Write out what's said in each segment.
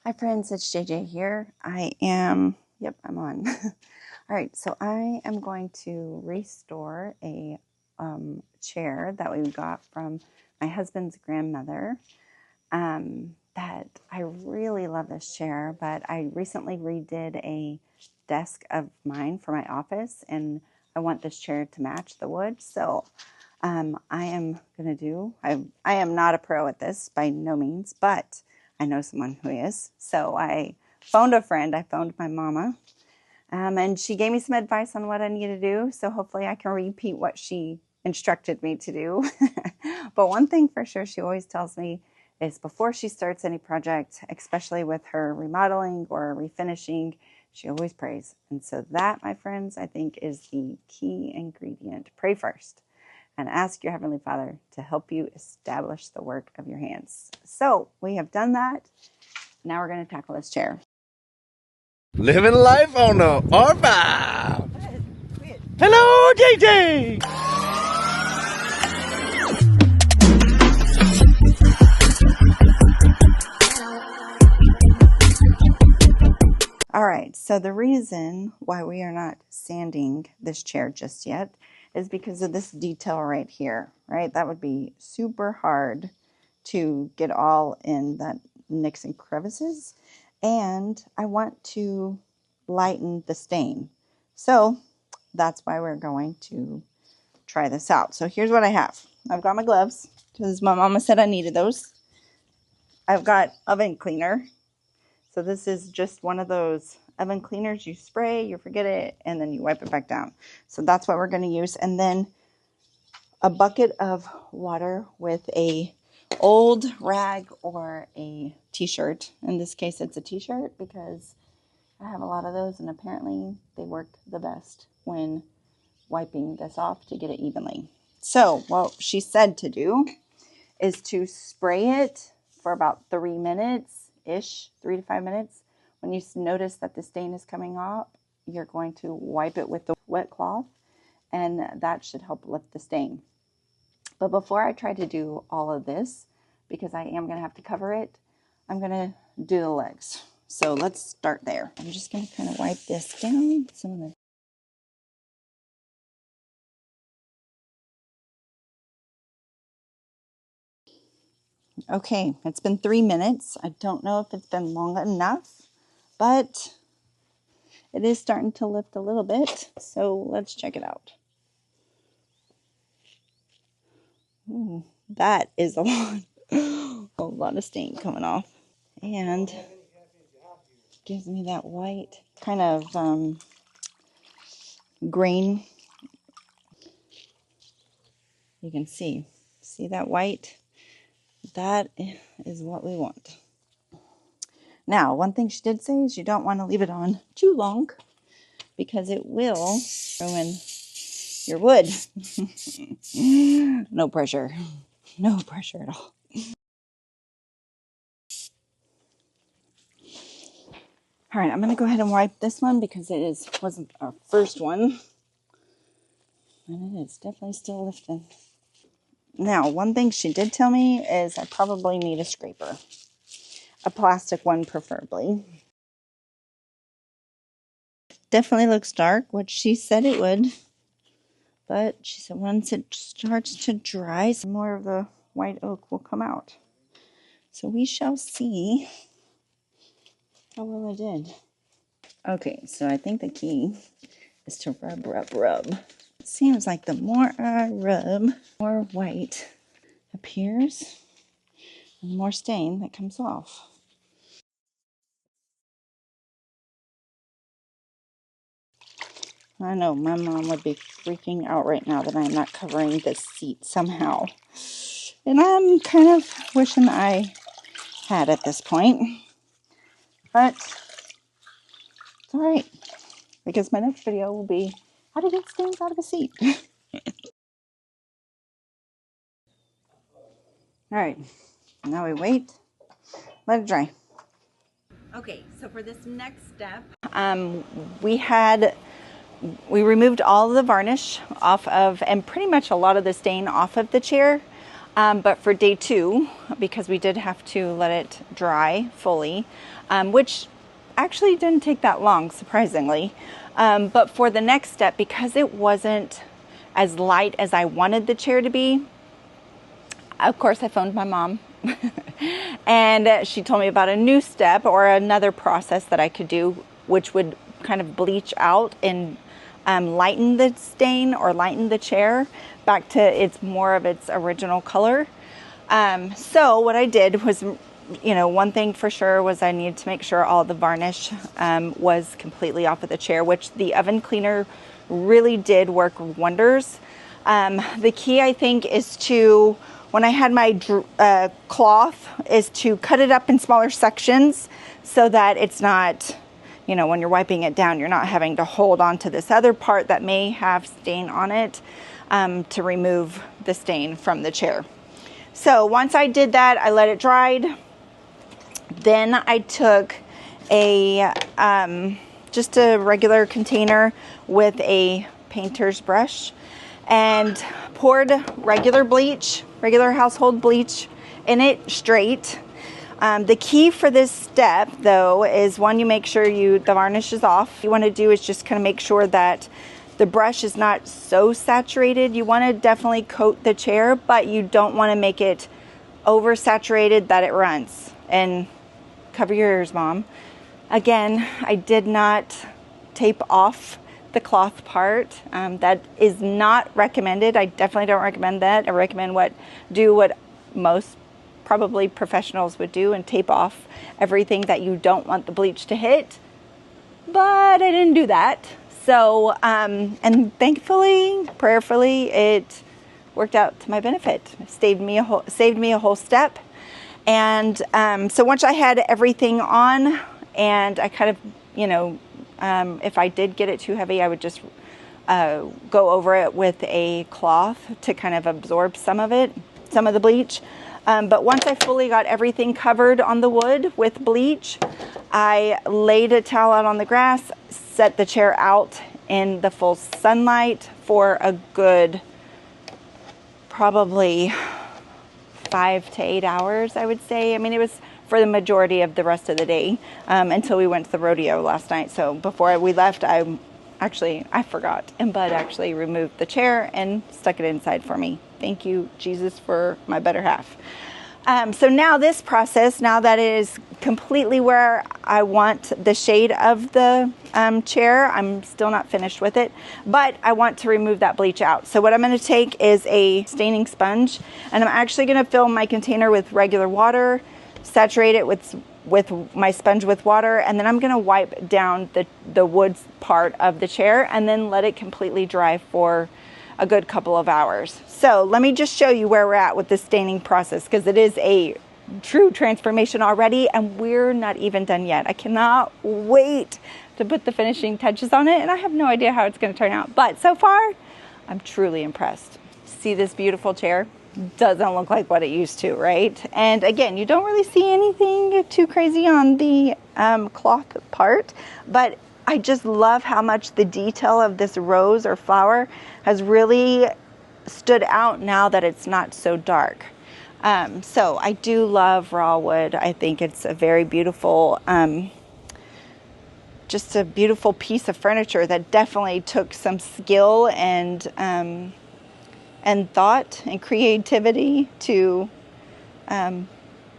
Hi friends, it's JJ here. Yep, I'm on. All right, so I am going to restore a chair that we got from my husband's grandmother. That I really love this chair, but I recently redid a desk of mine for my office, and I want this chair to match the wood. So I am going to do, I am not a pro at this by no means, but I know someone who is. So I phoned a friend. I phoned my mama, and she gave me some advice on what I need to do. So hopefully I can repeat what she instructed me to do. But one thing for sure she always tells me is before she starts any project, especially with her remodeling or refinishing, she always prays. And so that, my friends, I think is the key ingredient. Pray first and ask your Heavenly Father to help you establish the work of your hands. So we have done that. Now we're going to tackle this chair. Living life on the R5. Hello, JJ. All right, so the reason why we are not sanding this chair just yet is because of this detail right here, right? That would be super hard to get all in that nicks and crevices. And I want to lighten the stain. So that's why we're going to try this out. So here's what I have. I've got my gloves because my mama said I needed those. I've got oven cleaner. So this is just one of those oven cleaners. You spray, you forget it, and then you wipe it back down. So that's what we're going to use. And then a bucket of water with a old rag or a t-shirt. In this case, it's a t-shirt because I have a lot of those, and apparently they work the best when wiping this off to get it evenly. So what she said to do is to spray it for about 3 minutes-ish, 3 to 5 minutes. When you notice that the stain is coming off, you're going to wipe it with the wet cloth, and that should help lift the stain. But before I try to do all of this, because I am going to have to cover it, I'm going to do the legs. So let's start there. I'm just going to kind of wipe this down. Some of the Okay, it's been 3 minutes. I don't know if it's been long enough, but it is starting to lift a little bit. So let's check it out. Ooh, that is a lot of stain coming off. And gives me that white kind of grain. You can see that white? That is what we want. Now, one thing she did say is you don't want to leave it on too long because it will ruin your wood. No pressure. No pressure at all. All right, I'm going to go ahead and wipe this one because wasn't our first one. And it is definitely still lifting. Now, one thing she did tell me is I probably need a scraper. A plastic one preferably. Definitely looks dark, which she said it would. But she said once it starts to dry, some more of the white oak will come out. So we shall see how well I did. Okay, so I think the key is to rub, rub, rub. It seems like the more I rub, more white appears and more stain that comes off. I know my mom would be freaking out right now that I'm not covering this seat somehow. And I'm kind of wishing I had at this point. But it's all right, because my next video will be how to get stains out of a seat. All right, now we wait, let it dry. Okay, so for this next step, we removed all of the varnish off of, and pretty much a lot of the stain off of the chair. But for day 2, because we did have to let it dry fully, which actually didn't take that long, surprisingly. But for the next step, because it wasn't as light as I wanted the chair to be, of course I phoned my mom and she told me about a new step or another process that I could do, which would kind of bleach out and lighten the stain or lighten the chair back to its more of its original color. So what I did was, one thing for sure was I needed to make sure all the varnish was completely off of the chair, which the oven cleaner really did work wonders. The key, I think, is to, when I had my cloth, is to cut it up in smaller sections so that it's not, when you're wiping it down, you're not having to hold on to this other part that may have stain on it to remove the stain from the chair. So once I did that, I let it dry. Then I took just a regular container with a painter's brush and poured regular bleach, regular household bleach in it straight. The key for this step, though, is one, you make sure the varnish is off. What you want to do is just kind of make sure that the brush is not so saturated. You want to definitely coat the chair, but you don't want to make it oversaturated that it runs. And cover your ears, Mom. Again, I did not tape off the cloth part. That is not recommended. I definitely don't recommend that. I recommend what most probably professionals would do and tape off everything that you don't want the bleach to hit. But I didn't do that. So, and thankfully, prayerfully, it worked out to my benefit. Saved me a whole step. And so once I had everything on, and I kind of, if I did get it too heavy, I would just go over it with a cloth to kind of absorb some of the bleach. But once I fully got everything covered on the wood with bleach, I laid a towel out on the grass, set the chair out in the full sunlight for a good probably 5 to 8 hours, I would say. I mean, it was for the majority of the rest of the day until we went to the rodeo last night. So before we left, I forgot, and Bud actually removed the chair and stuck it inside for me. Thank you, Jesus, for my better half. So now this process, now that it is completely where I want the shade of the chair, I'm still not finished with it, but I want to remove that bleach out. So what I'm going to take is a staining sponge, and I'm actually going to fill my container with regular water, saturate it with my sponge with water, and then I'm going to wipe down the wood part of the chair and then let it completely dry for a good couple of hours. So let me just show you where we're at with this staining process, because it is a true transformation already and we're not even done yet. I cannot wait to put the finishing touches on it, and I have no idea how it's going to turn out, but so far I'm truly impressed. See this beautiful chair? Doesn't look like what it used to, right? And again, you don't really see anything too crazy on the cloth part, but I just love how much the detail of this rose or flower has really stood out now that it's not so dark. So I do love raw wood. I think it's a very beautiful, just a beautiful piece of furniture that definitely took some skill and thought and creativity to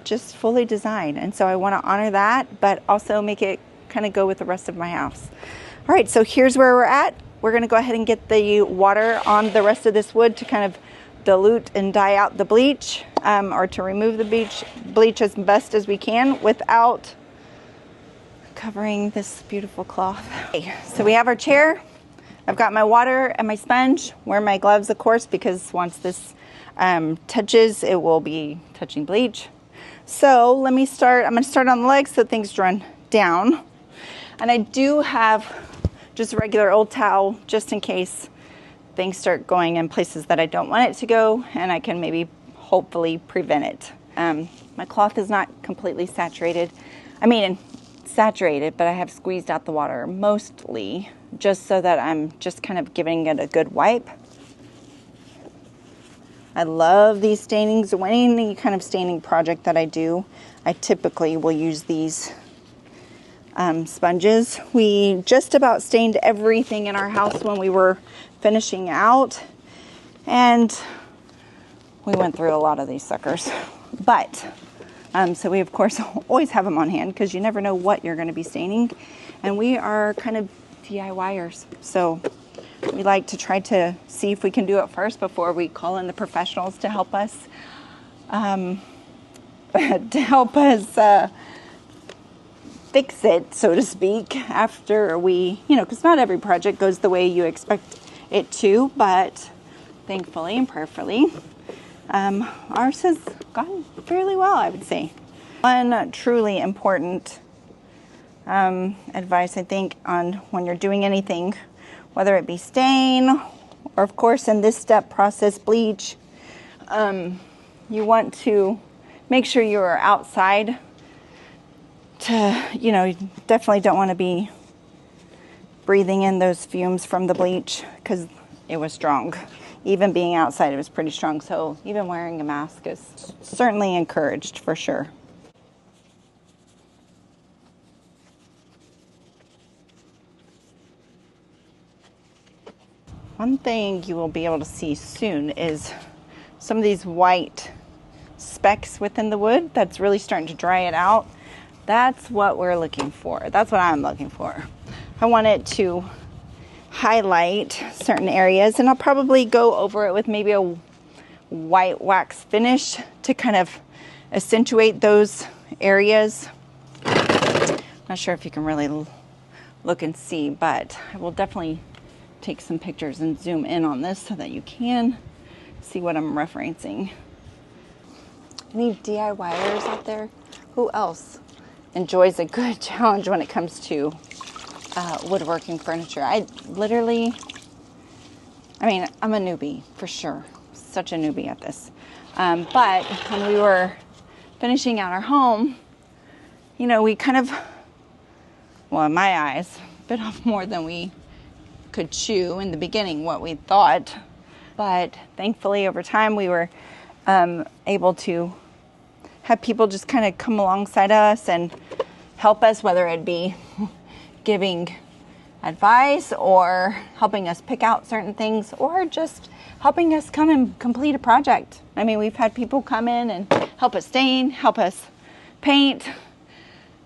just fully design. And so I want to honor that, but also make it kind of go with the rest of my house. All right, so here's where we're at. We're going to go ahead and get the water on the rest of this wood to kind of dilute and dye out the bleach, or to remove the bleach as best as we can without covering this beautiful cloth. Okay, so we have our chair. I've got my water and my sponge. Wear my gloves, of course, because once this touches, it will be touching bleach. So let me start. I'm going to start on the legs so things run down. And I do have just a regular old towel just in case things start going in places that I don't want it to go, and I can maybe hopefully prevent it. My cloth is not completely saturated. I mean, saturated, but I have squeezed out the water mostly just so that I'm just kind of giving it a good wipe. I love these stainings. Any kind of staining project that I do, I typically will use these sponges. We just about stained everything in our house when we were finishing out, and we went through a lot of these suckers. But so we of course always have them on hand because you never know what you're going to be staining, and we are kind of DIYers, so we like to try to see if we can do it first before we call in the professionals to help us fix it, so to speak, after we, because not every project goes the way you expect it to, but thankfully and prayerfully, ours has gone fairly well, I would say. One truly important advice, I think, on when you're doing anything, whether it be stain or, of course, in this step process, bleach, you want to make sure you are outside you definitely don't want to be breathing in those fumes from the bleach because it was strong. Even being outside, it was pretty strong. So even wearing a mask is certainly encouraged for sure. One thing you will be able to see soon is some of these white specks within the wood that's really starting to dry it out. That's what we're looking for. That's what I'm looking for. I want it to highlight certain areas, and I'll probably go over it with maybe a white wax finish to kind of accentuate those areas. Not sure if you can really look and see, but I will definitely take some pictures and zoom in on this so that you can see what I'm referencing. Any DIYers out there? Who else enjoys a good challenge when it comes to woodworking furniture? I'm a newbie for sure. Such a newbie at this. But when we were finishing out our home, we kind of, well, in my eyes, bit off more than we could chew in the beginning, what we thought. But thankfully, over time, we were able to have people just kind of come alongside us and help us, whether it be giving advice or helping us pick out certain things or just helping us come and complete a project. I mean, we've had people come in and help us stain, help us paint.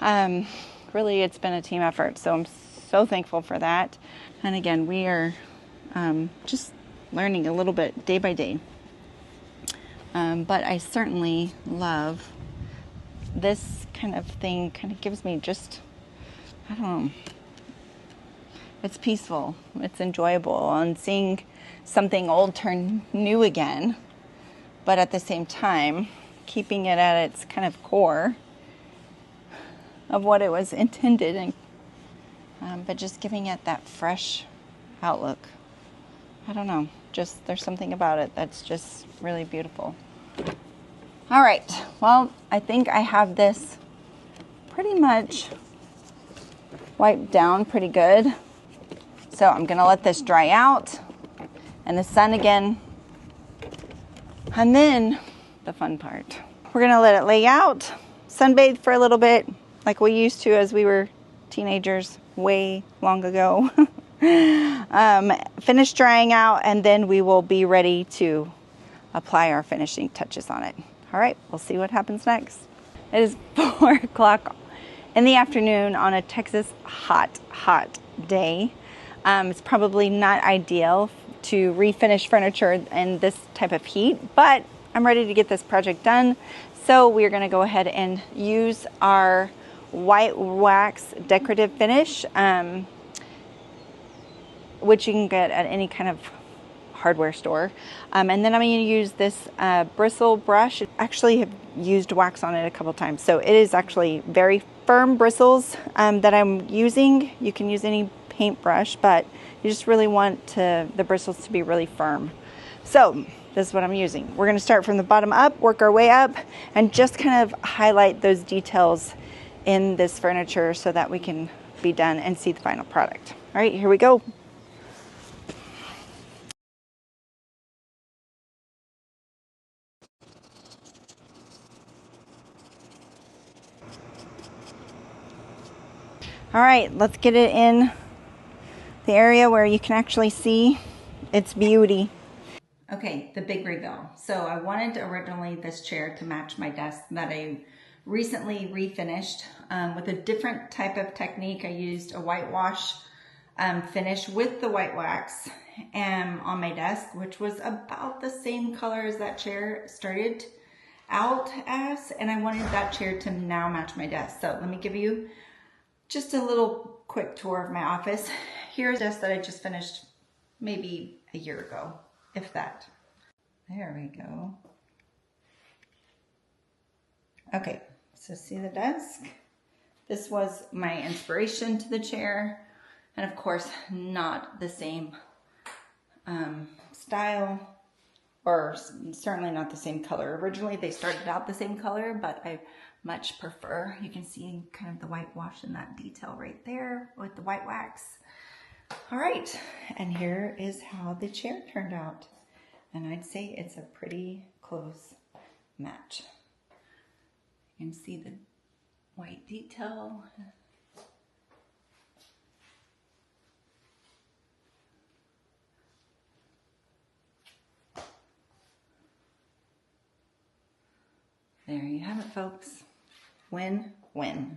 Really, it's been a team effort, so I'm so thankful for that. And again, we are just learning a little bit day by day. But I certainly love this kind of thing. Kind of gives me just, I don't know, it's peaceful, it's enjoyable, and seeing something old turn new again, but at the same time, keeping it at its kind of core of what it was intended, and but just giving it that fresh outlook. I don't know, just there's something about it that's just really beautiful. All right, well, I think I have this pretty much wiped down pretty good. So I'm gonna let this dry out in the sun again. And then the fun part, we're gonna let it lay out, sunbathe for a little bit like we used to as we were teenagers way long ago. Finish drying out, and then we will be ready to apply our finishing touches on it. All right, we'll see what happens next. It is 4 o'clock in the afternoon on a Texas hot day. It's probably not ideal to refinish furniture in this type of heat, but I'm ready to get this project done. So we're gonna go ahead and use our white wax decorative finish, which you can get at any kind of hardware store. And then I'm going to use this bristle brush. I actually have used wax on it a couple times. So it is actually very firm bristles that I'm using. You can use any paintbrush, but you just really want the bristles to be really firm. So this is what I'm using. We're going to start from the bottom up, work our way up, and just kind of highlight those details in this furniture so that we can be done and see the final product. All right, here we go. All right, let's get it in the area where you can actually see its beauty. Okay, the big reveal. So I wanted originally this chair to match my desk that I recently refinished with a different type of technique. I used a whitewash finish with the white wax on my desk, which was about the same color as that chair started out as, and I wanted that chair to now match my desk. So let me give you just a little quick tour of my office. Here's a desk that I just finished maybe a year ago, if that. There we go. Okay, so see the desk? This was my inspiration to the chair, and of course, not the same style, or certainly not the same color. Originally, they started out the same color, but I much prefer, you can see kind of the whitewash in that detail right there with the white wax. All right, and here is how the chair turned out. And I'd say it's a pretty close match. You can see the white detail. There you have it, folks. Win-win.